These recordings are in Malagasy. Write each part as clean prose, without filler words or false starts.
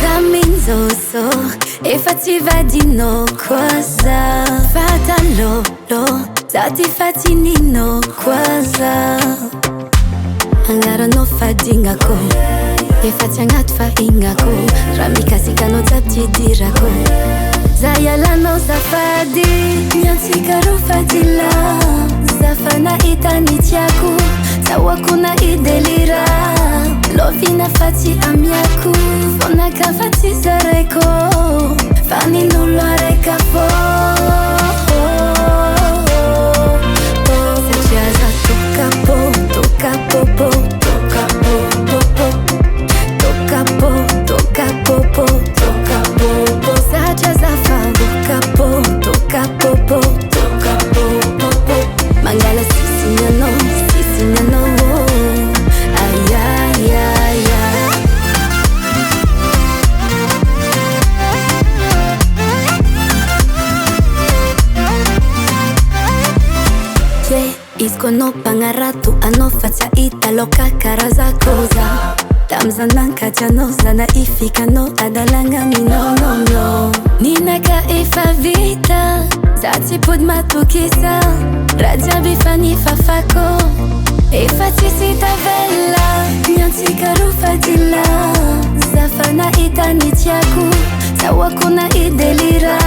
Zaminzoso efa tsy vadinao koa za fatalolo za ty fatininao koa za agnaranao fadignako efa tsy agnaty fahignako raha mikasikanao jiaby ty dirako za ialanao zafady miantsika ro fadila za fa nahita ny tiako zahoako na idelira lovina fa tsy amiako vonaka fa tsy zaraiko fa nin'olo araika fô satria za tokapo tokapopo tokapopopo tokapo tokapopo tokapopo satria za fa tokapo tokapopo tokapopopo mangala sisignanao ay ay ay ay izy koa anao mpagnarato anao fa tsy ahita loka karaza koza tamizanankatry anao zana ifikanao adalagna minononô ninaka efa vita za tsy pody matokisa raha jiaby fa nifafako efa tsisy tavela miantsika ro fadila za fa nahita ny tiako zahoako na idelira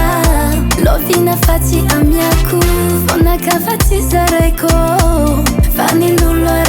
lovina fa tsy amiako vonaka fa tsy zaraiko fa nin'olo